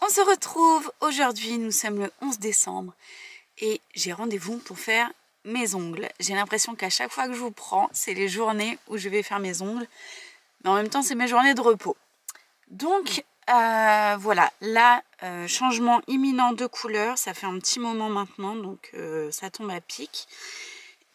On se retrouve aujourd'hui, nous sommes le 11 décembre et j'ai rendez-vous pour faire mes ongles. J'ai l'impression qu'à chaque fois que je vous prends, c'est les journées où je vais faire mes ongles, mais en même temps c'est mes journées de repos. Donc voilà, là, changement imminent de couleur, ça fait un petit moment maintenant, donc ça tombe à pic.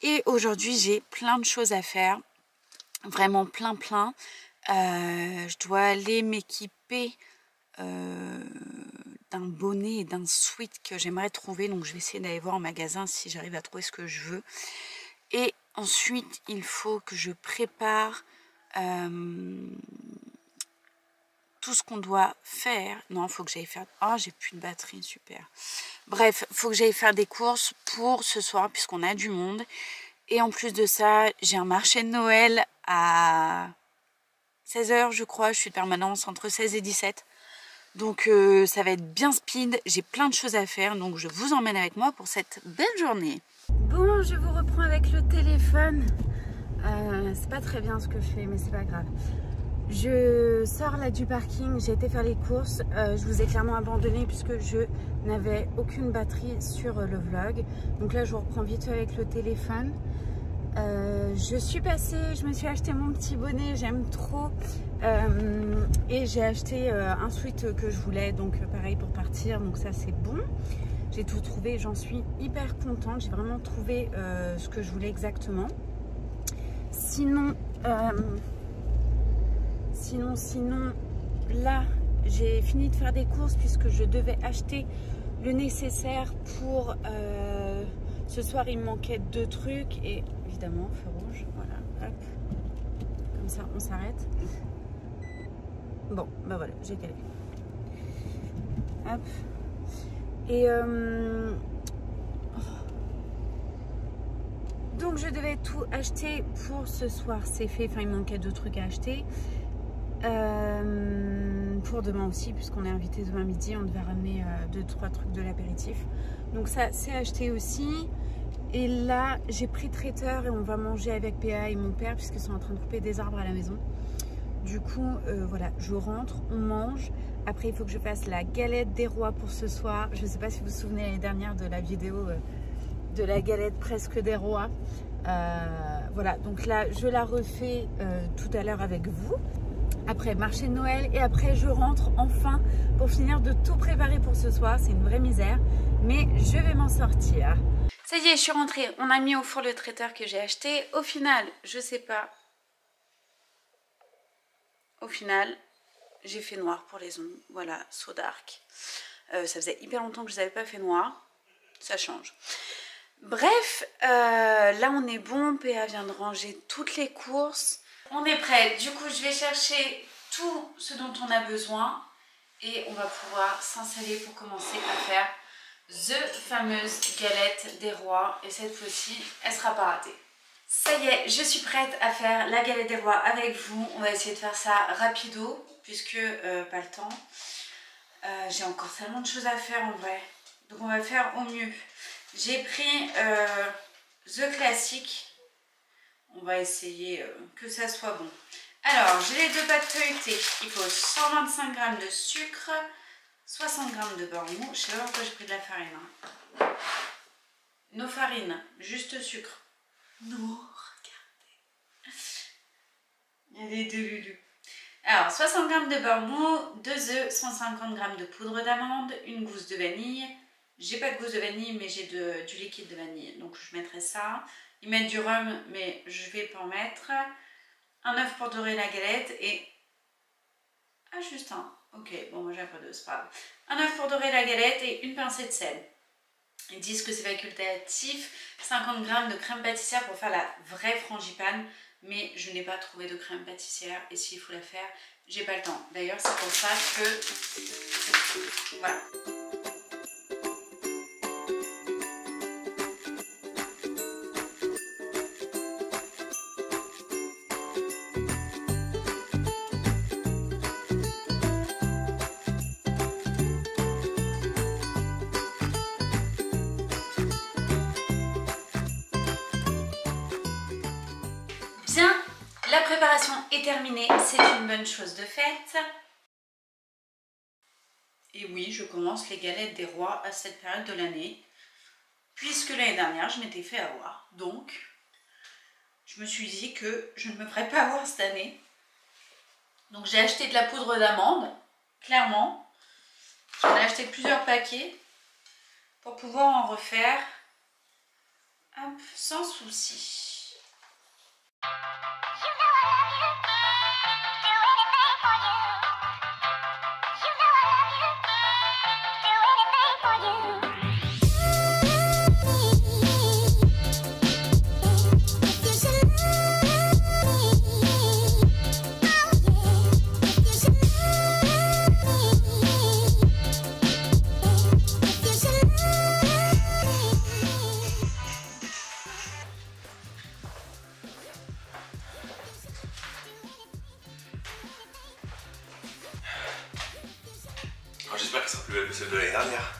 Et aujourd'hui j'ai plein de choses à faire, vraiment plein. Je dois aller m'équiper d'un bonnet et d'un sweat que j'aimerais trouver, donc je vais essayer d'aller voir en magasin si j'arrive à trouver ce que je veux. Et ensuite il faut que je prépare tout ce qu'on doit faire. Non, il faut que j'aille faire... Oh, j'ai plus de batterie, super. Bref, il faut que j'aille faire des courses pour ce soir puisqu'on a du monde. Et en plus de ça, j'ai un marché de Noël à 16 h je crois. Je suis de permanence entre 16 et 17. Donc ça va être bien speed, j'ai plein de choses à faire, donc je vous emmène avec moi pour cette belle journée. Bon, je vous reprends avec le téléphone. C'est pas très bien ce que je fais, mais c'est pas grave. Je sors là du parking, j'ai été faire les courses. Je vous ai clairement abandonné puisque je n'avais aucune batterie sur le vlog. Donc là je vous reprends vite fait avec le téléphone. Je suis passée, je me suis acheté mon petit bonnet, j'aime trop, et j'ai acheté un sweat que je voulais, donc pareil pour partir, donc ça c'est bon. J'ai tout trouvé, j'en suis hyper contente, j'ai vraiment trouvé ce que je voulais exactement. Sinon, là j'ai fini de faire des courses puisque je devais acheter le nécessaire pour ce soir. Il me manquait 2 trucs et évidemment feu rouge, voilà, hop, comme ça on s'arrête. Bon bah voilà, j'ai calé, hop, et donc je devais tout acheter pour ce soir, c'est fait. Enfin il me manquait 2 trucs à acheter pour demain aussi puisqu'on est invité demain midi, on devait ramener 2-3 trucs de l'apéritif, donc ça c'est acheté aussi. Et là j'ai pris traiteur et on va manger avec PA et mon père puisqu'ils sont en train de couper des arbres à la maison. Du coup voilà, je rentre, on mange. Après il faut que je fasse la galette des rois pour ce soir. Je ne sais pas si vous vous souvenez l'année dernière de la vidéo de la galette presque des rois. Voilà, donc là je la refais tout à l'heure avec vous. Après marché de Noël et après je rentre enfin pour finir de tout préparer pour ce soir. C'est une vraie misère mais je vais m'en sortir. Ça y est, je suis rentrée. On a mis au four le traiteur que j'ai acheté. Au final, je sais pas. Au final, j'ai fait noir pour les ongles. Voilà, so dark. Ça faisait hyper longtemps que je n'avais pas fait noir. Ça change. Bref, là on est bon. PA vient de ranger toutes les courses. On est prêt. Du coup, je vais chercher tout ce dont on a besoin. Et on va pouvoir s'installer pour commencer à faire the fameuse galette des rois. Et cette fois-ci, elle sera pas ratée. Ça y est, je suis prête à faire la galette des rois avec vous. On va essayer de faire ça rapido, puisque pas le temps. J'ai encore tellement de choses à faire en vrai. Donc on va faire au mieux. J'ai pris the classique. On va essayer que ça soit bon. Alors, j'ai les 2 pâtes feuilletées. Il faut 125 g de sucre, 60 g de beurre mou. Je sais pas pourquoi j'ai pris de la farine. Hein. Nos farines, juste sucre. Non, regardez. Il y a les 2 lulus. Alors, 60 g de beurre mou, 2 œufs, 150 g de poudre d'amande, une gousse de vanille. J'ai pas de gousse de vanille, mais j'ai du liquide de vanille. Donc, je mettrai ça. Ils mettent du rhum, mais je vais pas en mettre. Un œuf pour dorer la galette et... Ah, juste un. Ok, bon, moi j'ai pas 2, c'est pas grave. Un œuf pour dorer la galette et une pincée de sel. Ils disent que c'est facultatif. 50 g de crème pâtissière pour faire la vraie frangipane. Mais je n'ai pas trouvé de crème pâtissière. Et s'il faut la faire, j'ai pas le temps. D'ailleurs, c'est pour ça que... Voilà. Bien, la préparation est terminée, c'est une bonne chose de faite. Et oui, je commence les galettes des rois à cette période de l'année, puisque l'année dernière, je m'étais fait avoir. Donc, je me suis dit que je ne me ferais pas avoir cette année. Donc, j'ai acheté de la poudre d'amande, clairement. J'en ai acheté plusieurs paquets pour pouvoir en refaire sans souci. J'espère qu'elle sera plus belle que celle de l'année dernière.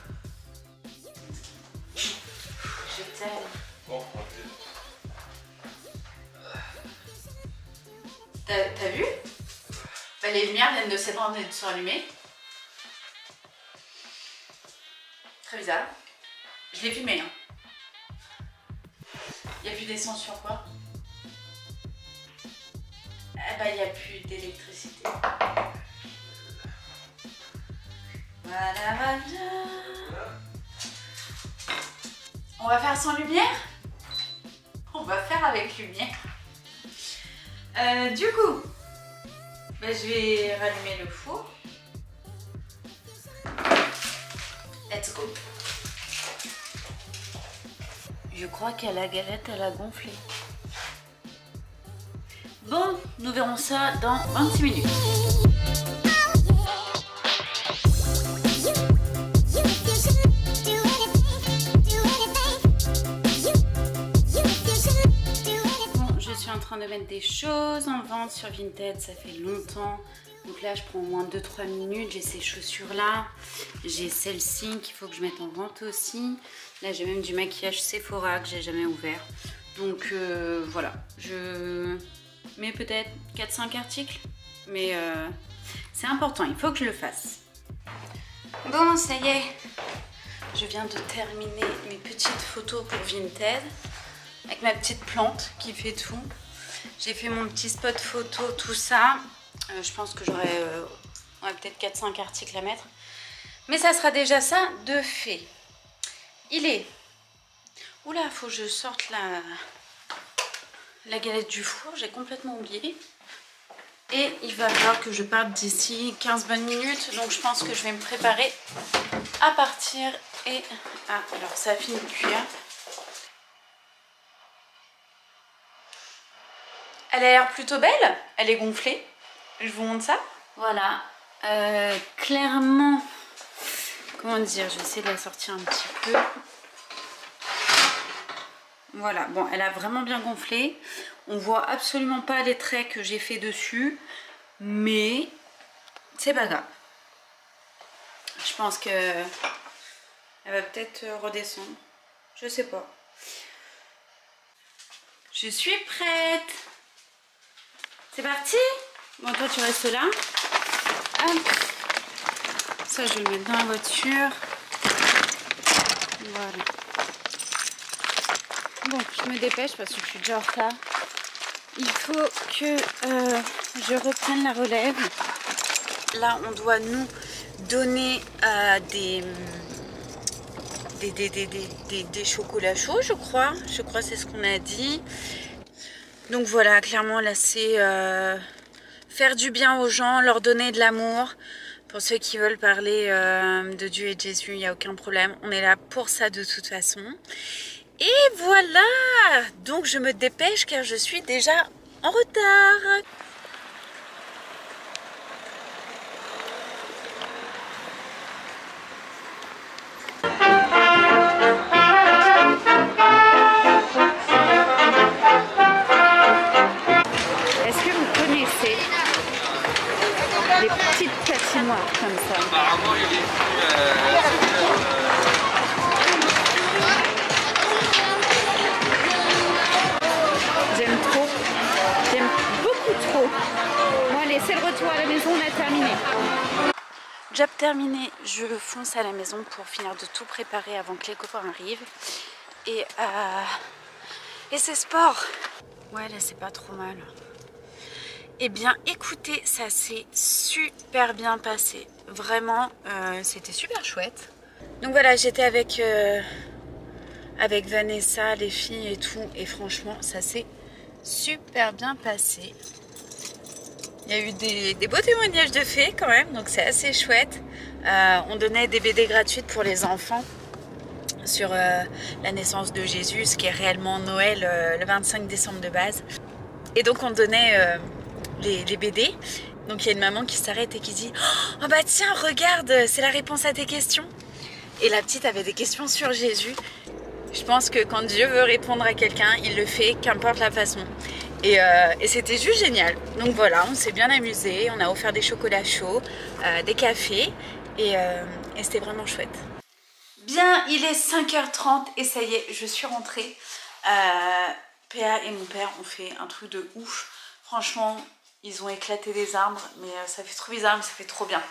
Je t'aime. Bon, T'as vu? Bah, les lumières viennent de s'éteindre et de se rallumer. Très bizarre. Je l'ai filmé. Hein. Il n'y a plus d'essence sur quoi? Eh bah, il n'y a plus d'électricité. Voilà, voilà. On va faire sans lumière? On va faire avec lumière. Du coup, bah, je vais rallumer le four. Let's go. Je crois qu'à la galette, elle a gonflé. Bon, nous verrons ça dans 26 minutes. En train de mettre des choses en vente sur Vinted, ça fait longtemps, donc là je prends au moins 2-3 minutes. J'ai ces chaussures là, j'ai celle-ci qu'il faut que je mette en vente aussi. Là j'ai même du maquillage Sephora que j'ai jamais ouvert, donc voilà, je mets peut-être 4-5 articles, mais c'est important, il faut que je le fasse. Bon, ça y est, je viens de terminer mes petites photos pour Vinted avec ma petite plante qui fait tout. J'ai fait mon petit spot photo, tout ça. Je pense que j'aurai peut-être 4-5 articles à mettre. Mais ça sera déjà ça de fait. Il est... Oula, faut que je sorte la galette du four. J'ai complètement oublié. Et il va falloir que je parte d'ici 15 bonnes minutes. Donc je pense que je vais me préparer à partir. Et... Ah, alors ça a fini de cuire. Elle a l'air plutôt belle, elle est gonflée. Je vous montre ça. Voilà, clairement, comment dire, je vais essayer de la sortir un petit peu. Voilà, bon, elle a vraiment bien gonflé. On voit absolument pas les traits que j'ai fait dessus, mais c'est pas grave. Je pense que elle va peut-être redescendre. Je sais pas. Je suis prête. C'est parti. Bon, toi tu restes là. Hop. Ça je vais le mettre dans la voiture. Voilà. Bon, je me dépêche parce que je suis déjà en retard. Il faut que je reprenne la relève. Là on doit nous donner des chocolats chauds, je crois. Je crois que c'est ce qu'on a dit. Donc voilà, clairement là c'est faire du bien aux gens, leur donner de l'amour. Pour ceux qui veulent parler de Dieu et de Jésus, il n'y a aucun problème. On est là pour ça de toute façon. Et voilà, donc je me dépêche car je suis déjà en retard. Des petites patinoires comme ça. Apparemment, il est j'aime trop. J'aime beaucoup trop. Bon allez, c'est le retour à la maison, on a terminé. Job terminé, je fonce à la maison pour finir de tout préparer avant que les copains arrivent. Et c'est sport. Ouais, là c'est pas trop mal. Eh bien écoutez, ça s'est super bien passé. Vraiment, c'était super chouette. Donc voilà, j'étais avec Vanessa, les filles et tout. Et franchement, ça s'est super bien passé. Il y a eu des beaux témoignages de fées quand même, donc c'est assez chouette. On donnait des BD gratuites pour les enfants sur la naissance de Jésus, ce qui est réellement Noël le 25 décembre de base. Et donc on donnait les BD. Donc il y a une maman qui s'arrête et qui dit « Oh bah tiens, regarde, c'est la réponse à tes questions !» Et la petite avait des questions sur Jésus. Je pense que quand Dieu veut répondre à quelqu'un, il le fait, qu'importe la façon. Et c'était juste génial. Donc voilà, on s'est bien amusé, on a offert des chocolats chauds, des cafés et c'était vraiment chouette. Bien, il est 5h30 et ça y est, je suis rentrée. Péa et mon père ont fait un truc de ouf. Franchement, ils ont éclaté des arbres, mais ça fait trop bizarre, mais ça fait trop bien.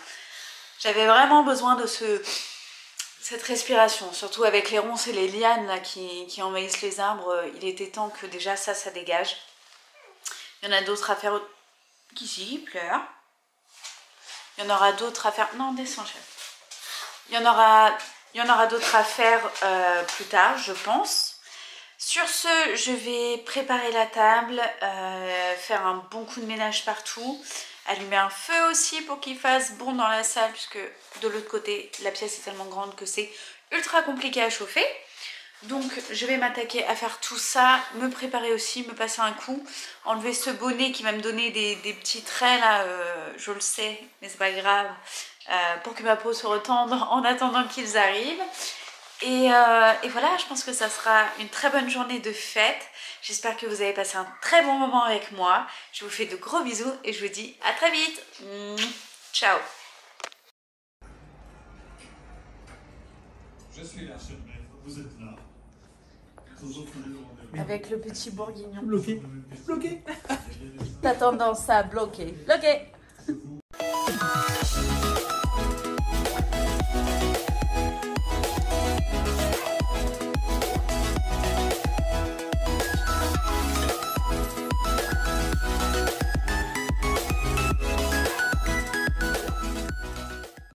J'avais vraiment besoin de cette respiration, surtout avec les ronces et les lianes là, qui envahissent les arbres. Il était temps que déjà ça dégage. Il y en a d'autres à faire. Qui pleure. Il y en aura d'autres à faire. Non, descends, chef. Il y en aura d'autres à faire plus tard, je pense. Sur ce, je vais préparer la table, faire un bon coup de ménage partout, allumer un feu aussi pour qu'il fasse bon dans la salle, puisque de l'autre côté, la pièce est tellement grande que c'est ultra compliqué à chauffer. Donc je vais m'attaquer à faire tout ça, me préparer aussi, me passer un coup, enlever ce bonnet qui va me donner des petits traits là, je le sais, mais c'est pas grave, pour que ma peau se retende en attendant qu'ils arrivent. Et voilà, je pense que ça sera une très bonne journée de fête. J'espère que vous avez passé un très bon moment avec moi. Je vous fais de gros bisous et je vous dis à très vite. Ciao. Je suis là. Vous êtes là. Avec le petit bourguignon. Bloqué. Bloqué. T'as tendance à bloquer. Bloqué.